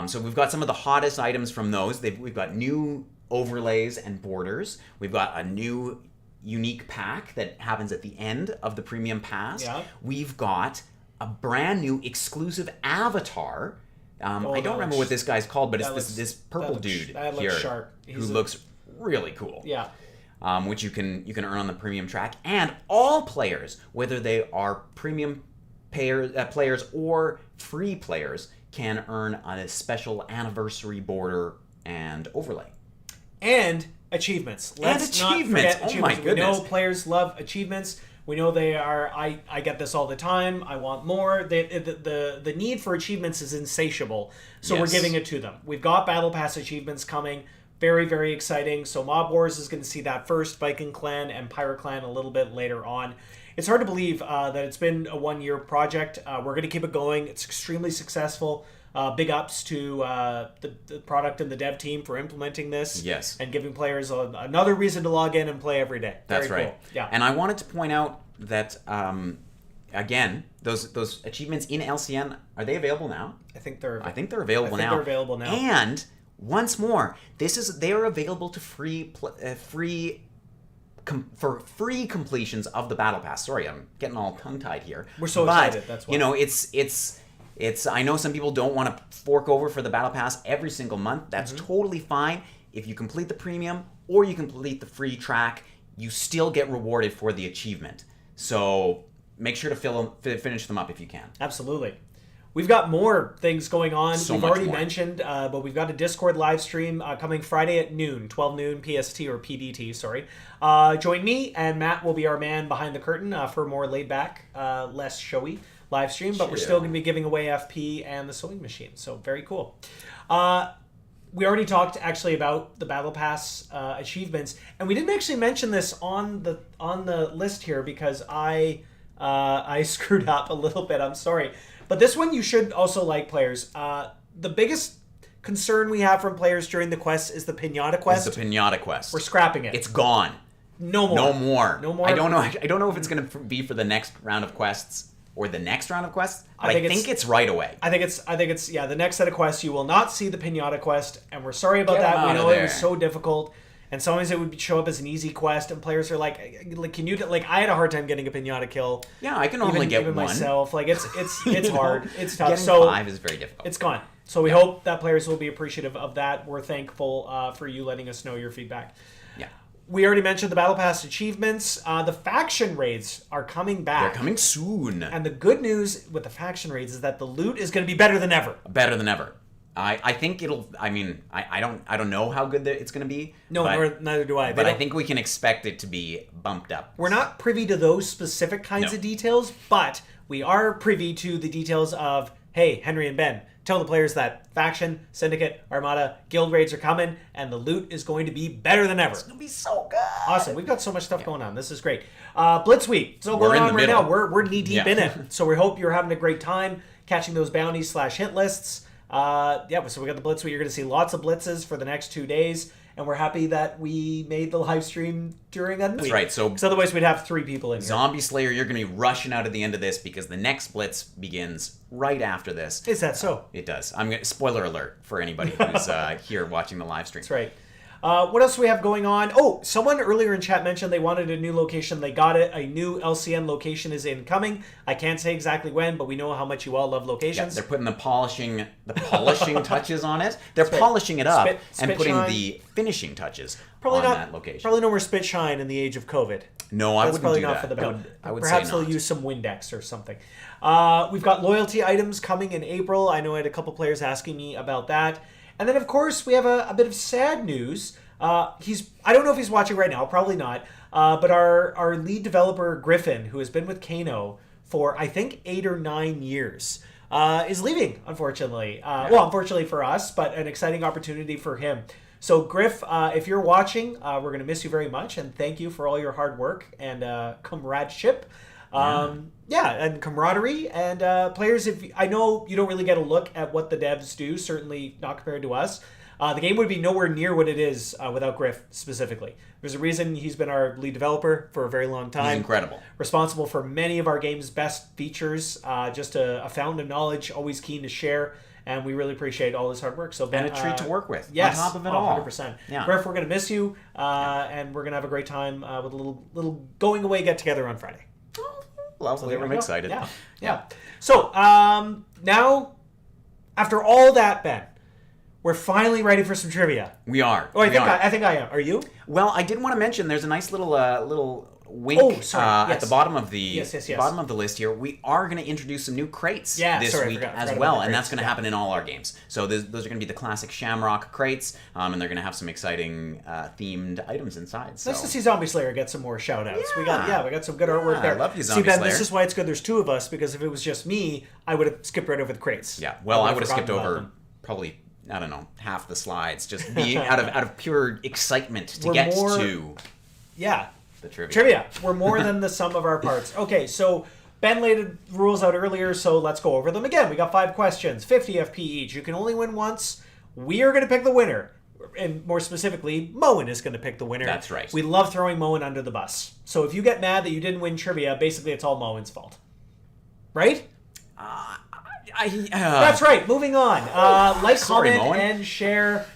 So we've got some of the hottest items from those. We've got new overlays and borders. We've got a new unique pack that happens at the end of the premium pass. Yeah. We've got a brand new exclusive avatar. I don't remember looks- what this guy's called, but it's that this looks- purple that looks- dude that looks here sharp. who He's a- looks really cool. Yeah. Which you can earn on the premium track, and all players, whether they are premium players or free players, can earn a special anniversary border and overlay. And achievements. Let's not achievements. forget Oh my achievements. We know goodness. players love achievements. We know they are. I get this all the time. I want more. The need for achievements is insatiable. So we're Yes. giving it to them. We've got Battle Pass achievements coming. Very, very exciting. So Mob Wars is going to see that first. Viking Clan and Pirate Clan a little bit later on. It's hard to believe that it's been a 1 year project. We're going to keep it going. It's extremely successful. Big ups to the product and the dev team for implementing this. Yes. And giving players another reason to log in and play every day. That's Very right. Cool. Yeah. And I wanted to point out that again, those achievements in LCN, are they available now? I think they're available now. They're available now. And once more, they are available to for free completions of the battle pass. Sorry, I'm getting all tongue tied here. We're so But, excited, that's why. You know, it's I know some people don't want to fork over for the battle pass every single month. That's Mm-hmm. totally fine. If you complete the premium or you complete the free track, you still get rewarded for the achievement. So make sure to finish them up if you can. Absolutely. We've got more things going on. So We've much already more. mentioned, but we've got a Discord live stream coming Friday at noon, 12 noon PST or PDT, sorry. Join me, and Matt will be our man behind the curtain for a more laid back, less showy live stream, but we're still going to be giving away FP and the sewing machine, so very cool. We already talked actually about the Battle Pass achievements, and we didn't actually mention this on the list here because I screwed up a little bit. I'm sorry, but this one you should also like, players. The biggest concern we have from players during the quest is the Pinata quest. It's the Pinata quest. We're scrapping it. It's gone. No more. No more. No more. I don't know. I don't know if it's going to be for the next round of quests or the next round of quests. But I think it's right away. I think it's the next set of quests. You will not see the Pinata quest, and we're sorry about Get that. 'em We out know of it was there. so difficult, and sometimes it would show up as an easy quest, and players are like, can you like? I had a hard time getting a Pinata kill. Yeah, I can only get even one. myself. Like it's hard. It's tough. Getting So 5 is very difficult. it's gone. So we hope that players will be appreciative of that. We're thankful for you letting us know your feedback. Yeah. We already mentioned the Battle Pass achievements. The faction raids are coming back. They're coming soon. And the good news with the faction raids is that the loot is going to be better than ever. Better than ever. I think it'll. I mean, I don't know how good it's going to be. No, neither do I. But I think we can expect it to be bumped up. We're not privy to those specific kinds of details, but we are privy to the details of, hey, Henry and Ben, tell the players that faction, syndicate, armada, guild raids are coming, and the loot is going to be better than ever. It's going to be so good. Awesome. We've got so much stuff going on. This is great. Blitz Week. So We're going in on the right middle. now. We're knee deep in it. So we hope you're having a great time catching those bounties / hit lists. So we got the Blitz Week. You're going to see lots of blitzes for the next 2 days. And we're happy that we made the live stream during a week. That's right. So because otherwise we'd have 3 people in here. Zombie Slayer, you're going to be rushing out at the end of this because the next blitz begins right after this. Is that so? It does. Spoiler alert for anybody who's here watching the live stream. That's right. What else do we have going on? Oh, someone earlier in chat mentioned they wanted a new location. They got it. A new LCN location is incoming. I can't say exactly when, but we know how much you all love Yeah, locations. they're putting the polishing touches on it. They're polishing it up and spit putting shine. the finishing touches Probably on not, that location. Probably no more spit shine in the age of COVID. No, I That's wouldn't probably do not that. for the best. I would Perhaps say they'll not. use some Windex or something. We've got loyalty items coming in April. I know I had a couple players asking me about that. And then, of course, we have a bit of sad news. I don't know if he's watching right now, probably not. But our lead developer, Griffin, who has been with Kano for, I think, 8 or 9 years, is leaving, unfortunately. Well, unfortunately for us, but an exciting opportunity for him. So, Griff, if you're watching, we're going to miss you very much, and thank you for all your hard work and comradeship. And camaraderie. And players, I know you don't really get a look at what the devs do, certainly not compared to us. The game would be nowhere near what it is without Griff specifically. There's a reason he's been our lead developer for a very long time. He's incredible. Responsible for many of our game's best features. Just a fountain of knowledge, always keen to share. And we really appreciate all his hard work. So Ben, And a treat to work with. Yes, on top of it all. 100%. Yeah. Griff, we're going to miss you, and we're going to have a great time with a little going away get together on Friday. Lovely. There we I'm go. excited. Yeah. So now, after all that, Ben, we're finally ready for some trivia. We are. Oh, I think I am. Are you? Well, I did want to mention there's a nice little wink Yes. at the bottom of the Yes. bottom of the list here. We are going to introduce some new crates this I week forgot as about well, the and that's crates, going to happen in all our games. So those are going to be the classic Shamrock Crates, and they're going to have some exciting themed items inside. So. Nice to see Zombie Slayer get some more shout-outs. Yeah. We got some good artwork there. I love you, See, Zombie Ben, Slayer. this is why it's good there's 2 of us, because if it was just me, I would have skipped right over the crates. Yeah, well, I would have skipped forgotten about over them. probably, I don't know, half the slides, just being out of pure excitement to We're get more- to Yeah. the trivia. Trivia. We're more than the sum of our parts. Okay, so Ben laid the rules out earlier, so let's go over them again. We got 5 questions, 50 FP each. You can only win once. We are going to pick the winner. And more specifically, Moen is going to pick the winner. That's right. We love throwing Moen under the bus. So if you get mad that you didn't win trivia, basically it's all Moen's fault. Right? That's right. Moving on. Like, Sorry, comment, Moen. and share.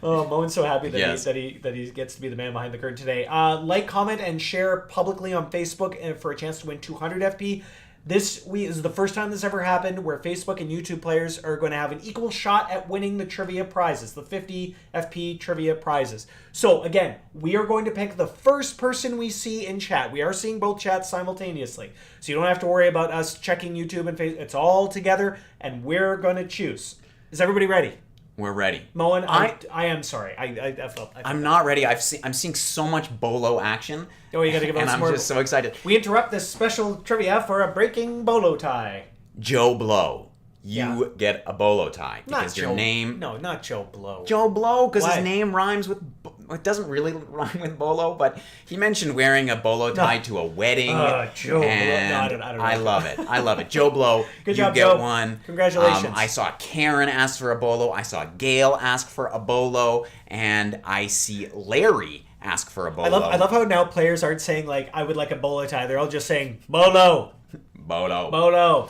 Oh, Moen's so happy that, Yes. he gets to be the man behind the curtain today. Like, comment, and share publicly on Facebook for a chance to win 200 FP. This is the first time this ever happened where Facebook and YouTube players are going to have an equal shot at winning the trivia prizes, the 50 FP trivia prizes. So again, we are going to pick the first person we see in chat. We are seeing both chats simultaneously. So you don't have to worry about us checking YouTube and Facebook. It's all together, and we're going to choose. Is everybody ready? We're ready. Moen, I am sorry. I felt I'm not ready. I'm seeing so much Bolo action. Oh, you got to give us and I'm more. just so excited. We interrupt this special trivia for a breaking bolo tie. Joe Blow, you get a bolo tie because Not your Joe. name. No, not Joe Blow. Joe Blow, because Why? his name rhymes with. It doesn't really rhyme with bolo, but he mentioned wearing a bolo tie to a wedding. Joe Blow. and No, I don't know. I love it. I love it. Joe Blow, Good you job, get Joe. one. Congratulations. I saw Karen ask for a bolo. I saw Gail ask for a bolo, and I see Larry ask for a bolo. I love how now players aren't saying like I would like a bolo tie. They're all just saying bolo. Bolo. Bolo.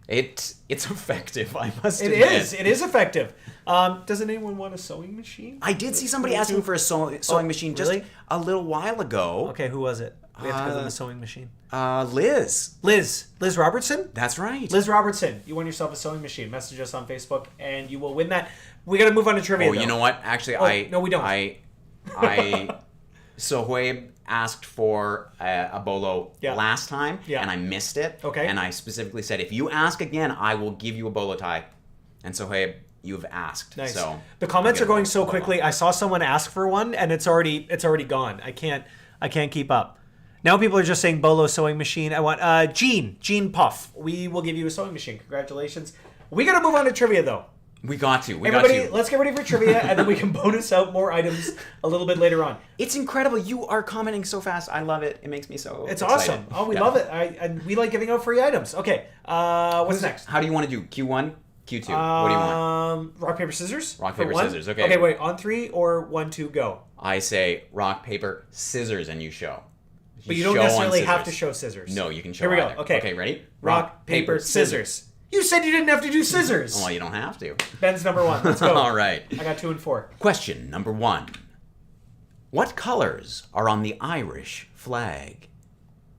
It's effective, I must admit. It is effective. Doesn't anyone want a sewing machine? I did see somebody asking for a sewing machine just a little while ago. Okay, who was it? We have to give them a sewing machine. Liz. Liz Robertson? That's right. Liz Robertson, you won yourself a sewing machine. Message us on Facebook and you will win that. We got to move on to trivia. Oh, you know what? Actually, no, we don't. Sohaib asked for a bolo last time, and I missed it. Okay. And I specifically said, if you ask again, I will give you a bolo tie. And Sohaib, you've asked. Nice. So the comments are going so quickly. I saw someone ask for one, and it's already gone. I can't keep up. Now people are just saying bolo sewing machine. I want Gene Puff. We will give you a sewing machine. Congratulations. We got to move on to trivia though. We got to. Everybody, let's get ready for trivia, and then we can bonus out more items a little bit later on. It's incredible. You are commenting so fast. I love it. It makes me so It's excited. awesome. Oh, we love it. We like giving out free items. Okay. What's next? How do you want to do? Q1? Q2? What do you want? Rock, paper, scissors? Rock, paper, scissors. Okay. Okay, wait. On 3 or 1, 2, go? I say rock, paper, scissors, and you show. But you don't necessarily have to show scissors. No, you can show Here we either. go. Okay. Okay, ready? Rock, paper, scissors. You said you didn't have to do scissors. Well, you don't have to. Ben's number 1. Let's go. All right. I got 2 and 4. Question number 1. What colors are on the Irish flag?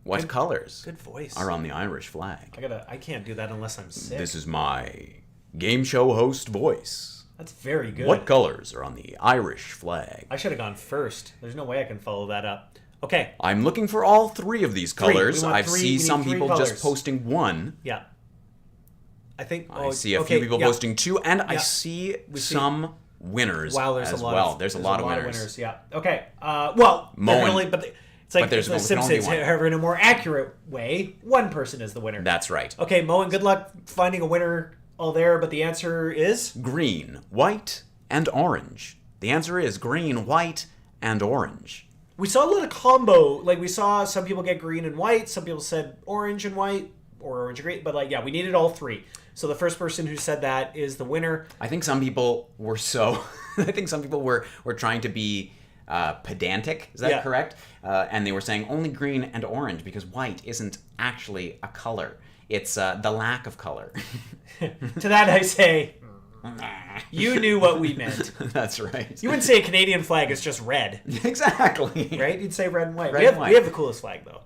What colors Good voice. are on the Irish flag? I can't do that unless I'm sick. This is my game show host voice. That's very good. What colors are on the Irish flag? I should have gone first. There's no way I can follow that up. Okay. I'm looking for all 3 of these colors. I we see need some 3 people colors. just posting 1. Yeah. I think I see a few people posting 2, and I see some winners as well. There's a lot of winners. Yeah. Okay. Well, Moen. it's like there's the only Simpsons. one. However, in a more accurate way, one person is the winner. That's right. Okay, Moen, good luck finding a winner all there, but the answer is? Green, white, and orange. The answer is green, white, and orange. We saw a little combo. Like, we saw some people get green and white. Some people said orange and white, or orange and green. But, we needed all 3. So the first person who said that is the winner. I think some people were were trying to be pedantic. Is that correct? And they were saying only green and orange because white isn't actually a color. It's the lack of color. To that I say, you knew what we meant. That's right. You wouldn't say a Canadian flag is just red. Exactly. Right? You'd say red and white. Red and white. We have the coolest flag, though.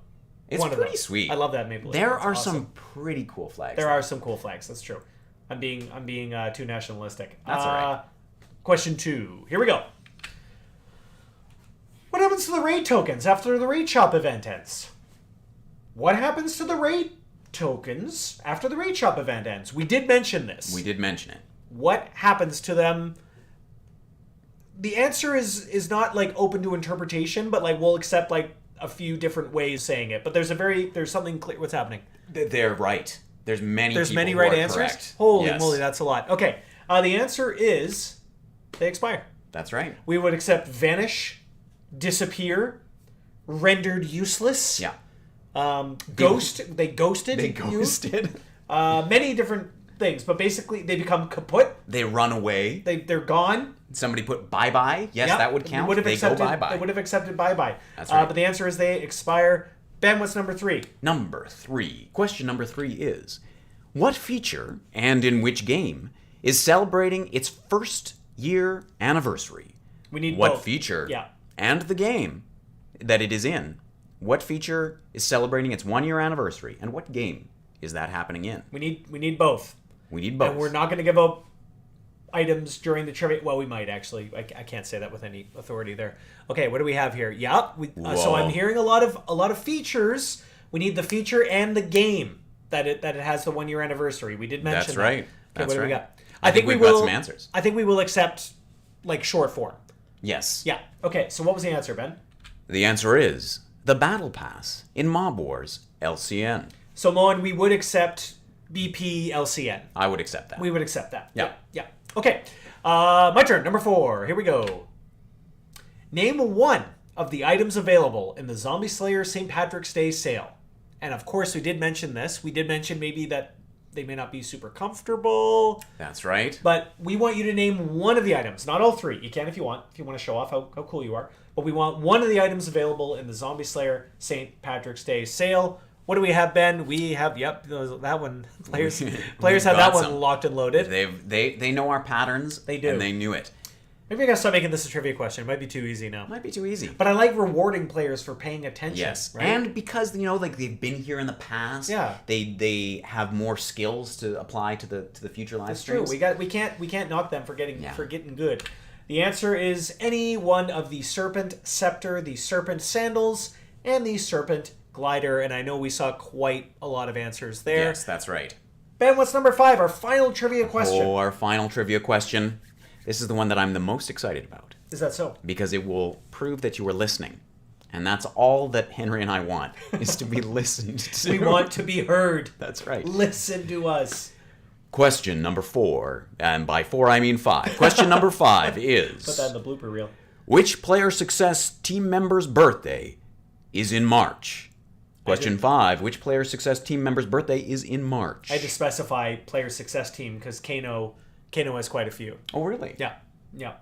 It's pretty sweet. I love that maple. There are some pretty cool flags. There are some cool flags. That's true. I'm being too nationalistic. That's all right. Question 2. Here we go. What happens to the raid tokens after the raid shop event ends? What happens to the raid tokens after the raid shop event ends? We did mention this. We did mention it. What happens to them? The answer is not open to interpretation, but we'll accept a few different ways saying it. But there's something clear. What's happening? They're right. There's many right answers. Correct. Holy yes. moly, that's a lot. Okay, the answer is they expire. That's right. We would accept vanish, disappear, rendered useless. Yeah. Ghost. They ghosted. They ghosted. Many different things, but basically they become kaput. They run away. They're gone. Somebody put bye-bye. Yes, that would count. They go bye-bye. They would have accepted bye-bye. That's right. But the answer is they expire. Ben, what's number 3? Number 3. Question number 3 is, what feature, and in which game, is celebrating its first year anniversary? We need what both. feature and the game that it is in. What feature is celebrating its 1-year anniversary, and what game is that happening in? We need both. We need both. And we're not going to give up items during the trivia. Well, we might actually. I can't say that with any authority there. Okay, what do we have here? Yeah. So I'm hearing a lot of features. We need the feature and the game that it has the 1-year anniversary. We did mention That's right. Okay, That's what do we right. got? I think we've got some answers. I think we will accept short form. Yes. Yeah. Okay. So what was the answer, Ben? The answer is the Battle Pass in Mob Wars LCN. So Moen, we would accept BP LCN. I would accept that. We would accept that. Yeah. Yeah. Okay. My turn. Number 4. Here we go. Name 1 of the items available in the Zombie Slayer St. Patrick's Day sale. And of course, we did mention this. We did mention maybe that They may not be super comfortable. That's right. But we want you to name one of the items, not all three. You can if you want to show off how cool you are. But we want one of the items available in the Zombie Slayer St. Patrick's Day sale. What do we have, Ben? We have, that one. Players have that one locked and loaded. They know our patterns. They do. And they knew it. Maybe I gotta stop making this a trivia question. It might be too easy now. Might be too easy. But I like rewarding players for paying attention. Yes. Right? And because, like they've been here in the past. Yeah. They have more skills to apply to the future live streams. True. We can't knock them for getting good. The answer is any one of the Serpent Scepter, the Serpent Sandals, and the Serpent Glider. And I know we saw quite a lot of answers there. Yes, that's right. Ben, what's number 5? Our final trivia question. Oh, our final trivia question. This is the one that I'm the most excited about. Is that so? Because it will prove that you were listening. And that's all that Henry and I want, is to be listened to. We want to be heard. That's right. Listen to us. Question number 4, and by 4 I mean 5. Question number 5 is... Put that in the blooper reel. Which Player Success team member's birthday is in March? Question 5, which Player Success team member's birthday is in March? I had to specify Player Success team because Kano has quite a few. Oh, really? Yeah.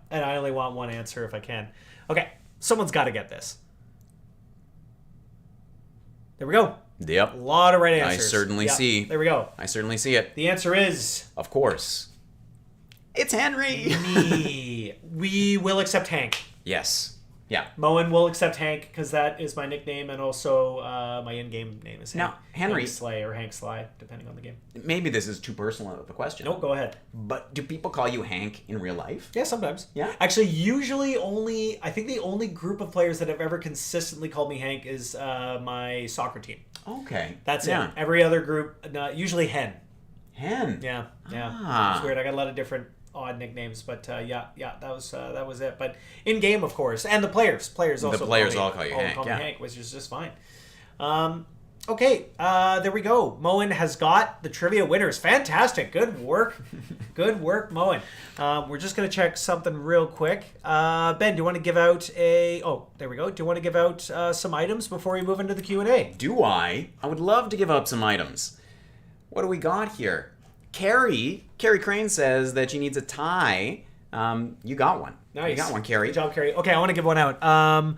And I only want one answer if I can. Okay, someone's got to get this. There we go. Yep. A lot of right answers. I certainly see. There we go. I certainly see it. The answer is... Of course. It's Henry. Me. We will accept Hank. Yes. Yeah. Moen will accept Hank because that is my nickname, and also my in-game name is Hank. Now, Henry... Hank Slay or Hank Sly, depending on the game. Maybe this is too personal of a question. No, go ahead. But do people call you Hank in real life? Yeah, sometimes. Yeah? Actually, usually I think the only group of players that have ever consistently called me Hank is my soccer team. Okay. That's it. Every other group, usually Hen. Hen? Yeah. Ah. It's weird. I got a lot of different odd nicknames, but that was it. But in game, of course, and the players also all call you Hank, me Hank, which is just fine. Okay, there we go. Moen has got the trivia winners. Fantastic, good work, Moen. We're just gonna check something real quick. Ben, do you want to give out there we go. Do you want to give out some items before we move into the Q&A? Do I? I would love to give out some items. What do we got here? Carrie Crane says that she needs a tie. You got one. Nice. You got one, Carrie. Good job, Carrie. Okay, I want to give one out.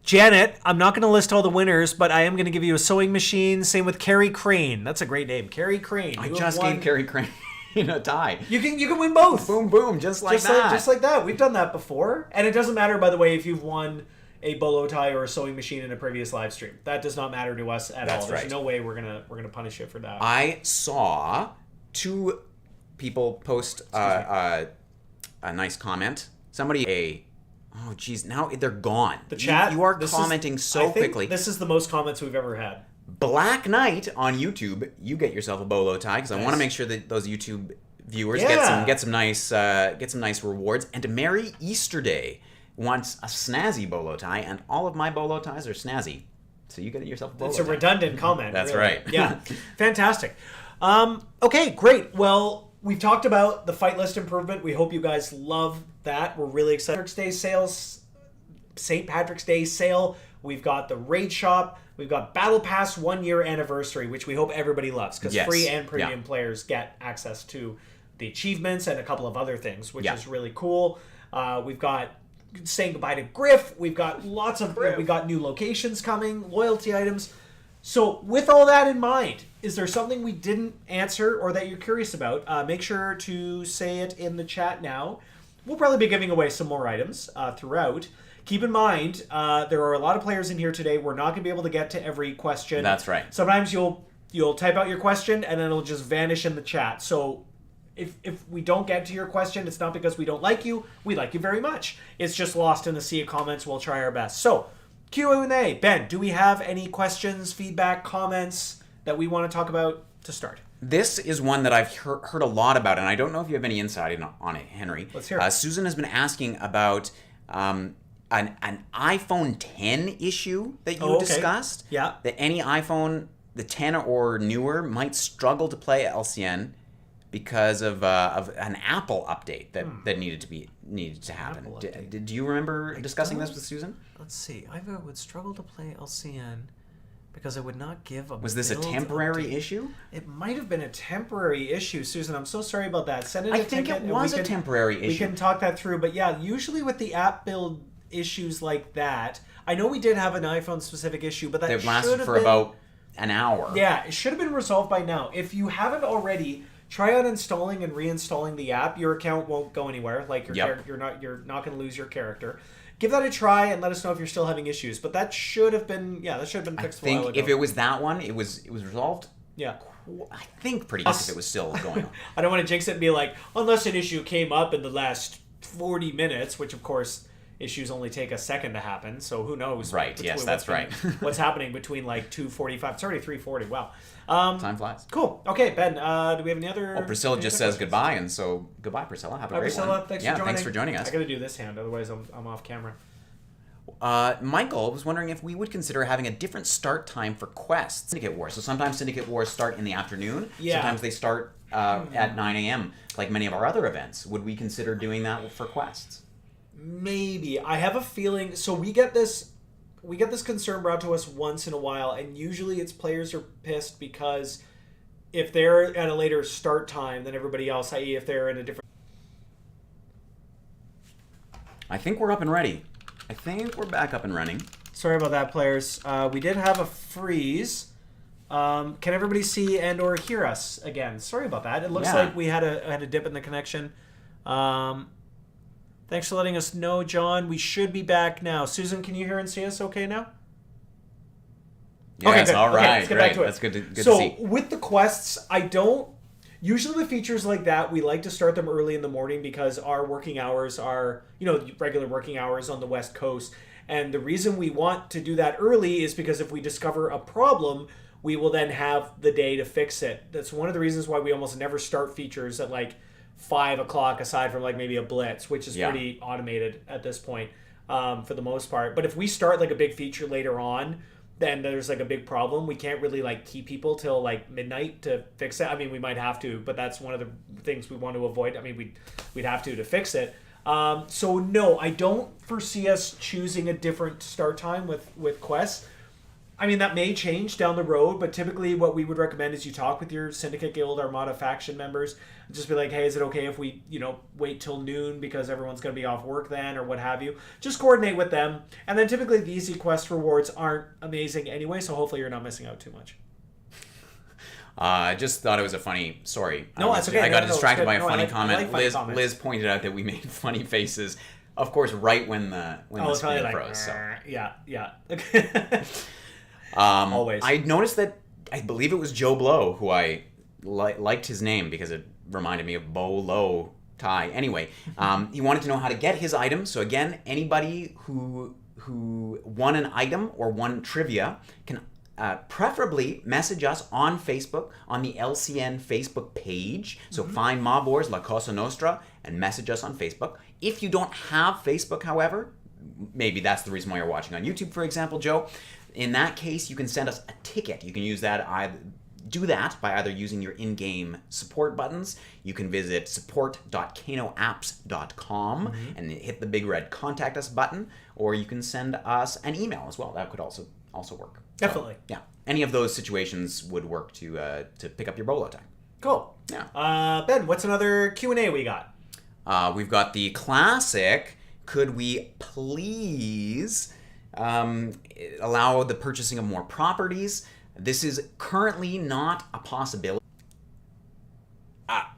Janet, I'm not going to list all the winners, but I am going to give you a sewing machine. Same with Carrie Crane. That's a great name. Carrie Crane. I just gave Carrie Crane a tie. You can win both. Boom, boom, just like that. Just like that. We've done that before. And it doesn't matter, by the way, if you've won a bolo tie or a sewing machine in a previous live stream. That does not matter to us at all. That's right. There's no way we're gonna punish you for that. I saw 2 people post a nice comment. Oh, geez, now they're gone. The chat? You are commenting so quickly. This is the most comments we've ever had. Black Knight on YouTube, you get yourself a bolo tie because I want to make sure that those YouTube viewers get some nice rewards. And Merry Easter Day wants a snazzy bolo tie, and all of my bolo ties are snazzy. So you get yourself a bolo tie. It's a redundant comment. That's really. right. Yeah, fantastic. Okay, great. Well, we've talked about the fight list improvement. We hope you guys love that. We're really excited. St. Patrick's Day sale. We've got the raid shop. We've got Battle Pass 1-year anniversary, which we hope everybody loves because free and premium players get access to the achievements and a couple of other things, which is really cool. We've got saying goodbye to Griff. We've got we got new locations coming, loyalty items. So with all that in mind, is there something we didn't answer or that you're curious about? Make sure to say it in the chat now. We'll probably be giving away some more items throughout. Keep in mind, there are a lot of players in here today. We're not going to be able to get to every question. That's right. Sometimes you'll type out your question and then it'll just vanish in the chat. So if we don't get to your question, it's not because we don't like you. We like you very much. It's just lost in the sea of comments. We'll try our best. So Q&A. Ben, do we have any questions, feedback, comments that we want to talk about to start? This is one that I've heard a lot about, and I don't know if you have any insight on it, Henry. Let's hear it. Susan has been asking about an iPhone 10 issue that you discussed. Yeah. That any iPhone, the 10 or newer, might struggle to play LCN because of an Apple update that needed to happen. Do you remember discussing this with Susan? Let's see. I would struggle to play LCN because I would not give a Was this a build temporary update. issue? It might have been a temporary issue, Susan. I'm so sorry about that. Send it. I think it was a temporary issue. We can talk that through, but yeah, usually with the app build issues like that, I know we did have an iPhone specific issue, but that They've lasted for about an hour. Yeah, it should have been resolved by now. If you haven't already, try uninstalling and reinstalling the app. Your account won't go anywhere. Like you're not going to lose your character. Give that a try and let us know if you're still having issues. But that should have been fixed a while ago. I think if it was that one, it was resolved. Yeah. I think pretty much if it was still going on. I don't want to jinx it and be like, unless an issue came up in the last 40 minutes, which of course issues only take a second to happen, so who knows? Right, yes, that's right. What's happening between like 2:45? It's already 3:40. Wow. Time flies. Cool. Okay, Ben, do we have any other... Well, Priscilla just says goodbye, and so goodbye, Priscilla. Have a great Priscilla, one. thanks for joining us. I got to do this hand, otherwise I'm off camera. Michael was wondering if we would consider having a different start time for quests. Syndicate Wars. So sometimes Syndicate Wars start in the afternoon. Yeah. Sometimes they start at 9 a.m., like many of our other events. Would we consider doing that for quests? Maybe. I have a feeling... So we get this concern brought to us once in a while, and usually it's players are pissed because if they're at a later start time than everybody else, i.e. if they're in a different... I think we're up and ready. I think we're back up and running. Sorry about that, players. We did have a freeze. Can everybody see and or hear us again? Sorry about that. It looks like we had a dip in the connection. Thanks for letting us know, John. We should be back now. Susan, can you hear and see us okay now? Yes, okay, all right. Let's get back to it. That's good to see. So, with the quests, I don't... Usually with features like that, we like to start them early in the morning because our working hours are, regular working hours on the West Coast. And the reason we want to do that early is because if we discover a problem, we will then have the day to fix it. That's one of the reasons why we almost never start features at like 5 o'clock, aside from like maybe a blitz, which is pretty automated at this point for the most part. But if we start like a big feature later on, then there's like a big problem. We can't really like keep people till like midnight to fix it. I mean, we might have to, but that's one of the things we want to avoid. I mean, we'd have to fix it. So no, I don't foresee us choosing a different start time with quests. I mean, that may change down the road, but typically what we would recommend is you talk with your Syndicate Guild Armada faction members and just be like, hey, is it okay if we, wait till noon because everyone's going to be off work then or what have you? Just coordinate with them. And then typically the easy quest rewards aren't amazing anyway, so hopefully you're not missing out too much. I just thought it was a funny... Sorry. No, that's okay. I got distracted by a funny comment. I like Liz pointed out that we made funny faces, of course, right when the screen froze. So. Yeah. Always. I noticed that, I believe it was Joe Blow, who I liked his name because it reminded me of Bo Low Tie. Anyway, he wanted to know how to get his item. So again, anybody who won an item or won trivia can preferably message us on Facebook, on the LCN Facebook page. So find Mob Wars La Cosa Nostra and message us on Facebook. If you don't have Facebook, however, maybe that's the reason why you're watching on YouTube, for example, Joe. In that case, you can send us a ticket. You can use that. Do that by either using your in-game support buttons. You can visit support.kanoapps.com and hit the big red contact us button, or you can send us an email as well. That could also work. Definitely. So, yeah. Any of those situations would work to pick up your bolo time. Cool. Yeah. Ben, what's another Q&A we got? We've got the classic, could we please allow the purchasing of more properties? This is currently not a possibility.